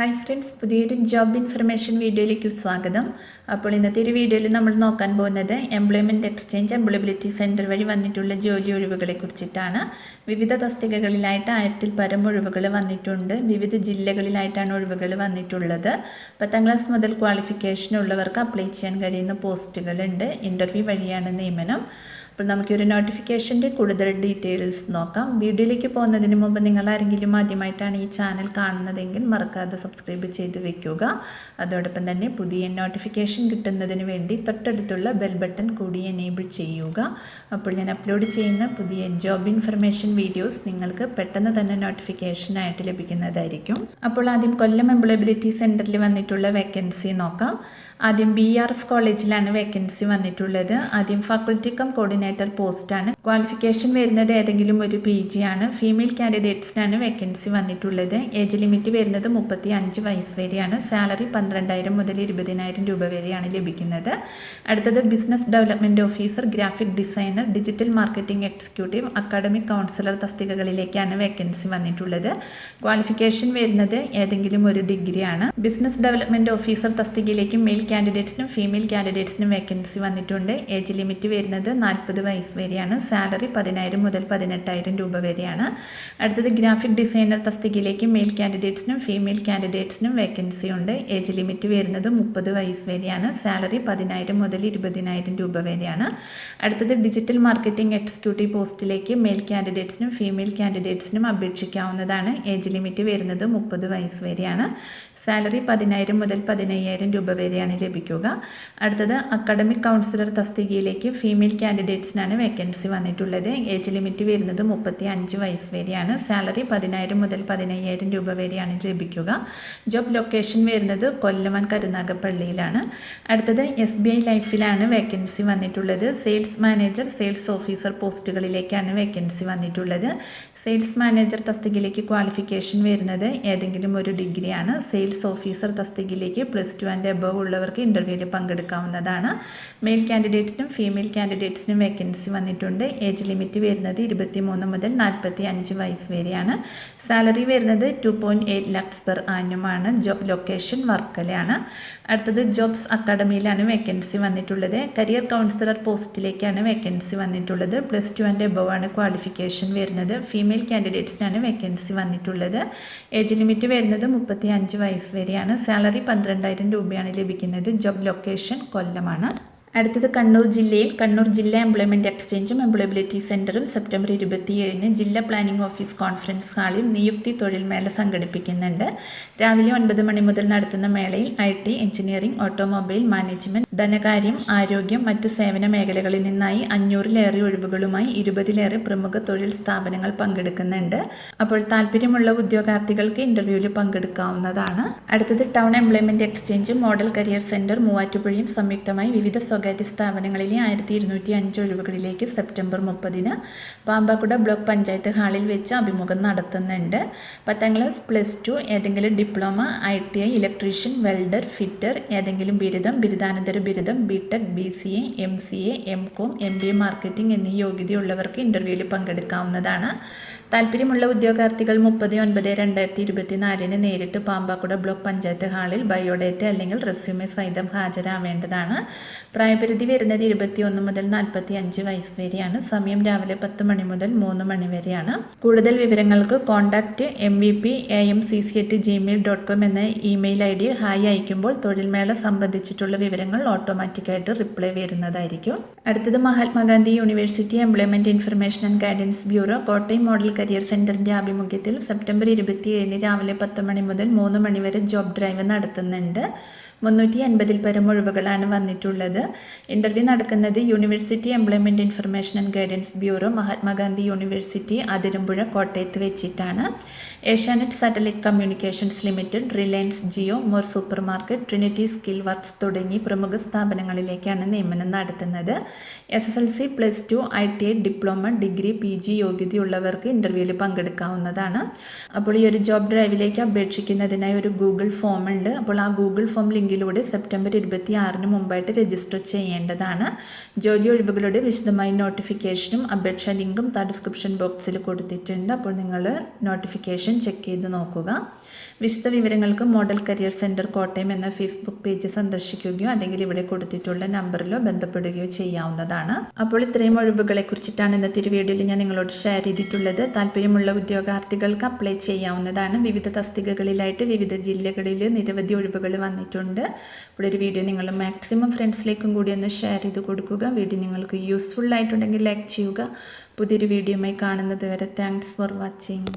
Hi friends, പുതിയൊരു job information വീഡിയോയിലേക്ക് സ്വാഗതം. അപ്പോൾ ഇന്നത്തെ ഒരു വീഡിയോയിൽ നമ്മൾ നോക്കാൻ പോകുന്നത് എംപ്ലോയ്മെൻറ്റ് എക്സ്ചേഞ്ച് എംപ്ലോയബിലിറ്റി സെൻറ്റർ വഴി വന്നിട്ടുള്ള ജോലി ഒഴിവുകളെ കുറിച്ചിട്ടാണ്. വിവിധ തസ്തികകളിലായിട്ട് 1000-ൽ പരം ഒഴിവുകൾ വന്നിട്ടുണ്ട്. വിവിധ ജില്ലകളിലായിട്ടാണ് ഒഴിവുകൾ വന്നിട്ടുള്ളത്. 10ാം ക്ലാസ് മുതൽ ക്വാളിഫിക്കേഷൻ ഉള്ളവർക്ക് അപ്ലൈ ചെയ്യാൻ കഴിയുന്ന പോസ്റ്റുകളുണ്ട്. ഇൻ്റർവ്യൂ വഴിയാണ് നിയമനം. അപ്പോൾ നമുക്കൊരു നോട്ടിഫിക്കേഷൻ്റെ കൂടുതൽ ഡീറ്റെയിൽസ് നോക്കാം. വീഡിയോയിലേക്ക് പോകുന്നതിന് മുമ്പ് നിങ്ങൾ ആരെങ്കിലും ആദ്യമായിട്ടാണ് ഈ ചാനൽ കാണുന്നതെങ്കിൽ മറക്കാതെ സബ്സ്ക്രൈബ് ചെയ്ത് വെക്കുക. അതോടൊപ്പം തന്നെ പുതിയ നോട്ടിഫിക്കേഷൻ കിട്ടുന്നതിന് വേണ്ടി തൊട്ടടുത്തുള്ള ബെൽ ബട്ടൺ കൂടി എനേബിൾ ചെയ്യുക. അപ്പോൾ ഞാൻ അപ്ലോഡ് ചെയ്യുന്ന പുതിയ ജോബ് ഇൻഫർമേഷൻ വീഡിയോസ് നിങ്ങൾക്ക് പെട്ടെന്ന് തന്നെ നോട്ടിഫിക്കേഷനായിട്ട് ലഭിക്കുന്നതായിരിക്കും. അപ്പോൾ ആദ്യം കൊല്ലം എംപ്ലോയബിലിറ്റി സെൻറ്ററിൽ വന്നിട്ടുള്ള വേക്കൻസി നോക്കാം. ആദ്യം BRF കോളേജിലാണ് വേക്കൻസി വന്നിട്ടുള്ളത്. ആദ്യം ഫാക്കൽറ്റി കം കോർഡിനേറ്റർ പോസ്റ്റാണ്. ക്വാളിഫിക്കേഷൻ വരുന്നത് ഏതെങ്കിലും ഒരു PG ആണ്. ഫീമെയിൽ കാൻഡിഡേറ്റ്സിനാണ് വേക്കൻസി വന്നിട്ടുള്ളത്. ഏജ് ലിമിറ്റ് വരുന്നത് 35 വയസ്സ് വരെയാണ്. സാലറി 12,000 മുതൽ 20,000 രൂപ വരെയാണ് ലഭിക്കുന്നത്. അടുത്തത് business development officer, graphic designer, digital marketing executive, academic counsellor തസ്തികകളിലേക്കാണ് വേക്കൻസി വന്നിട്ടുള്ളത്. ക്വാളിഫിക്കേഷൻ വരുന്നത് ഏതെങ്കിലും ഒരു ഡിഗ്രിയാണ്. ബിസിനസ് ഡെവലപ്മെൻറ്റ് ഓഫീസർ തസ്തികയിലേക്ക് മെയിൽ കാൻഡിഡേറ്റ്സിനും ഫീമെയിൽ കാൻഡിഡേറ്റ്സിനും വേക്കൻസി വന്നിട്ടുണ്ട്. ഏജ് ലിമിറ്റ് വരുന്നത് 40 വയസ്സ് വരെയാണ്. സാലറി 10,000 മുതൽ 18,000 രൂപ വരെയാണ്. അടുത്തത് ഗ്രാഫിക് ഡിസൈനർ തസ്തികയിലേക്ക് മെയിൽ കാൻഡിഡേറ്റ്സിനും ഫീമെയിൽ കാൻഡിഡേറ്റ്സിനും വേക്കൻസി ഉണ്ട്. ഏജ് ലിമിറ്റ് വരുന്നത് 30 വയസ്സ് വരെയാണ്. സാലറി 10,000 മുതൽ 20,000 രൂപ വരെയാണ്. അടുത്തത് ഡിജിറ്റൽ മാർക്കറ്റിംഗ് എക്സിക്യൂട്ടീവ് പോസ്റ്റിലേക്ക് മെയിൽ കാൻഡിഡേറ്റ്സിനും ഫീമെയിൽ കാൻഡിഡേറ്റ്സിനും അപേക്ഷിക്കാവുന്നതാണ്. ഏജ് ലിമിറ്റ് വരുന്നത് 30 വയസ്സ് വരെയാണ്. സാലറി 10,000 മുതൽ 15,000 രൂപ വരെയാണ് ലഭിക്കുക. അടുത്തത് അക്കാഡമിക് കൗൺസിലർ തസ്തികയിലേക്ക് ഫീമെയിൽ കാൻഡിഡേറ്റ്സിനാണ് വേക്കൻസി വന്നിട്ടുള്ളത്. ഏജ് ലിമിറ്റ് വരുന്നത് 35 വയസ്സ് വരെയാണ്. സാലറി 10,000 മുതൽ 15,000 രൂപ വരെയാണ് ലഭിക്കുക. ജോബ് ലൊക്കേഷൻ വരുന്നത് കൊല്ലം കരുനാഗപ്പള്ളിയിലാണ്. അടുത്തത് SBI ലൈഫിലാണ് വേക്കൻസി വന്നിട്ടുള്ളത്. സെയിൽസ് മാനേജർ, സെയിൽസ് ഓഫീസർ പോസ്റ്റുകളിലേക്കാണ് വേക്കൻസി വന്നിട്ടുള്ളത്. സെയിൽസ് മാനേജർ തസ്തികയിലേക്ക് ക്വാളിഫിക്കേഷൻ വരുന്നത് ഏതെങ്കിലും ഒരു ഡിഗ്രിയാണ്. സെയിൽസ് ഓഫീസർ തസ്തികയിലേക്ക് +2 ആൻഡ് എബവ് ഉള്ളവർക്ക് ഇൻ്റർവ്യൂവിൽ പങ്കെടുക്കാവുന്നതാണ്. മെയിൽ കാൻഡിഡേറ്റ്സിനും ഫീമെയിൽ കാൻഡിഡേറ്റ്സിനും വേക്കൻസി വന്നിട്ടുണ്ട്. ഏജ് ലിമിറ്റ് വരുന്നത് 23 മുതൽ 45 വയസ്സ് വരെയാണ്. സാലറി വരുന്നത് 2.8 lakhs പെർ ആനുമാണ്. ജോബ് ലൊക്കേഷൻ വർക്കലയാണ്. അടുത്തത് ജോബ്സ് അക്കാഡമിയിലാണ് വേക്കൻസി വന്നിട്ടുള്ളത്. കരിയർ കൗൺസിലർ പോസ്റ്റിലേക്കാണ് വേക്കൻസി വന്നിട്ടുള്ളത്. +2 ആൻഡ് എബവ് ആണ് ക്വാളിഫിക്കേഷൻ വരുന്നത്. ഫീമെയിൽ കാൻഡിഡേറ്റ്സിനാണ് വേക്കൻസി വന്നിട്ടുള്ളത്. ഏജ് ലിമിറ്റ് വരുന്നത് 35 വയസ്സ് വരെയാണ്. സാലറി 12,000 രൂപയാണ് ലഭിക്കുന്നത്. ജോബ് ലൊക്കേഷൻ കൊല്ലമാണ്. അടുത്തത് കണ്ണൂർ ജില്ലയിൽ കണ്ണൂർ ജില്ലാ എംപ്ലോയ്മെൻറ്റ് എക്സ്ചേഞ്ചും എംപ്ലോയബിലിറ്റി സെൻറ്ററും സെപ്റ്റംബർ 27 ജില്ലാ പ്ലാനിംഗ് ഓഫീസ് കോൺഫറൻസ് ഹാളിൽ നിയുക്തി തൊഴിൽ മേള സംഘടിപ്പിക്കുന്നുണ്ട്. രാവിലെ 9 മണി മുതൽ നടത്തുന്ന മേളയിൽ IT, എഞ്ചിനീയറിംഗ്, ഓട്ടോമൊബൈൽ മാനേജ്മെൻറ്റ്, ധനകാര്യം, ആരോഗ്യം, മറ്റ് സേവന മേഖലകളിൽ നിന്നായി 500-ലേറെ ഒഴിവുകളുമായി 20-ലേറെ പ്രമുഖ തൊഴിൽ സ്ഥാപനങ്ങൾ പങ്കെടുക്കുന്നുണ്ട്. അപ്പോൾ താല്പര്യമുള്ള ഉദ്യോഗാർത്ഥികൾക്ക് ഇൻ്റർവ്യൂവിൽ പങ്കെടുക്കാവുന്നതാണ്. അടുത്തത് town employment exchange model career centre മൂവാറ്റുപുഴയും സംയുക്തമായി വിവിധ സ്വകാര്യ സ്ഥാപനങ്ങളിലെ 1205 ഒഴിവുകളിലേക്ക് സെപ്റ്റംബർ 30 പാമ്പാക്കുട ബ്ലോക്ക് പഞ്ചായത്ത് ഹാളിൽ വെച്ച് അഭിമുഖം നടത്തുന്നുണ്ട്. 10ാം ക്ലാസ്, +2, ഏതെങ്കിലും diploma, ITI, electrician, welder, fitter, ഏതെങ്കിലും ബിരുദം, ബിരുദാനന്തര ബിരുദം, BTech, BCA, MCA, MCOM, MBA marketing എന്നീ യോഗ്യതയുള്ളവർക്ക് ഇൻ്റർവ്യൂവിൽ പങ്കെടുക്കാവുന്നതാണ്. താല്പര്യമുള്ള ഉദ്യോഗാർത്ഥികൾ 30/9/2024 നേരിട്ട് പാമ്പാക്കുട ബ്ലോക്ക് പഞ്ചായത്ത് ഹാളിൽ ബയോഡേറ്റ അല്ലെങ്കിൽ റെസ്യൂമെ സഹിതം ഹാജരാവേണ്ടതാണ്. പ്രായപരിധി വരുന്നത് 21 മുതൽ 45 വയസ്സ് വരെയാണ്. സമയം രാവിലെ 10 മണി മുതൽ 3 മണി വരെയാണ്. കൂടുതൽ വിവരങ്ങൾക്ക് കോൺടാക്റ്റ് mvp@gmail.com എന്ന ഇമെയിൽ ID ഹായ് അയക്കുമ്പോൾ തൊഴിൽമേള സംബന്ധിച്ചിട്ടുള്ള വിവരങ്ങൾ ഓട്ടോമാറ്റിക്കായിട്ട് റിപ്ലൈ വരുന്നതായിരിക്കും. അടുത്തത് Mahatma Gandhi university employment information and guidance bureau Kottayam model career സെൻറ്ററിൻ്റെ ആഭിമുഖ്യത്തിൽ സെപ്റ്റംബർ 27 രാവിലെ 10 മണി മുതൽ 3 മണി വരെ ജോബ് ഡ്രൈവ് നടത്തുന്നുണ്ട്. 350-ൽ പരം ഒഴിവുകളാണ് വന്നിട്ടുള്ളത്. ഇൻ്റർവ്യൂ നടക്കുന്നത് university employment information and guidance bureau, Mahatma Gandhi university, Athirampuzha, കോട്ടയത്ത് വെച്ചിട്ടാണ്. Asianet satellite communications limited, Reliance Jio, More super market, Trinity skill works തുടങ്ങി പ്രമുഖ സ്ഥാപനങ്ങളിലേക്കാണ് നിയമനം നടത്തുന്നത്. SSLC, +2, ITI, diploma, degree, PG യോഗ്യതയുള്ളവർക്ക് ഇൻ്റർവ്യൂവിൽ പങ്കെടുക്കാവുന്നതാണ്. അപ്പോൾ ഈ ഒരു ജോബ് ഡ്രൈവിലേക്ക് അപേക്ഷിക്കുന്നതിനായി ഒരു ഗൂഗിൾ ഫോം ഉണ്ട്. അപ്പോൾ ആ ഗൂഗിൾ ഫോം ലിങ്ക് ലിങ്കിലൂടെ സെപ്റ്റംബർ 26-ന് മുമ്പായിട്ട് രജിസ്റ്റർ ചെയ്യേണ്ടതാണ്. ജോലി ഒഴിവുകളുടെ വിശദമായ നോട്ടിഫിക്കേഷനും അപേക്ഷാ ലിങ്കും ഡിസ്ക്രിപ്ഷൻ ബോക്സിൽ കൊടുത്തിട്ടുണ്ട്. അപ്പോൾ നിങ്ങൾ നോട്ടിഫിക്കേഷൻ ചെക്ക് ചെയ്ത് നോക്കുക. വിശദ വിവരങ്ങൾക്ക് മോഡൽ കരിയർ സെൻറ്റർ കോട്ടയം എന്ന ഫേസ്ബുക്ക് പേജ് സന്ദർശിക്കുകയോ അല്ലെങ്കിൽ ഇവിടെ കൊടുത്തിട്ടുള്ള നമ്പറിലോ ബന്ധപ്പെടുകയോ ചെയ്യാവുന്നതാണ്. അപ്പോൾ ഇത്രയും ഒഴിവുകളെ കുറിച്ചിട്ടാണ് ഇന്നത്തെ ഒരു വീഡിയോയിൽ ഞാൻ നിങ്ങളോട് ഷെയർ ചെയ്തിട്ടുള്ളത്. താല്പര്യമുള്ള ഉദ്യോഗാർത്ഥികൾക്ക് അപ്ലൈ ചെയ്യാവുന്നതാണ്. വിവിധ തസ്തികകളിലായിട്ട് വിവിധ ജില്ലകളിൽ നിരവധി ഒഴിവുകൾ വന്നിട്ടുണ്ട്. അപ്പോൾ ഒരു വീഡിയോ നിങ്ങൾ മാക്സിമം ഫ്രണ്ട്സിലേക്കും കൂടി ഒന്ന് ഷെയർ ചെയ്ത് കൊടുക്കുക. വീഡിയോ നിങ്ങൾക്ക് യൂസ്ഫുൾ ആയിട്ടുണ്ടെങ്കിൽ ലൈക്ക് ചെയ്യുക. പുതിയൊരു വീഡിയോയുമായി കാണുന്നത് വരെ താങ്ക്സ് ഫോർ വാച്ചിങ്.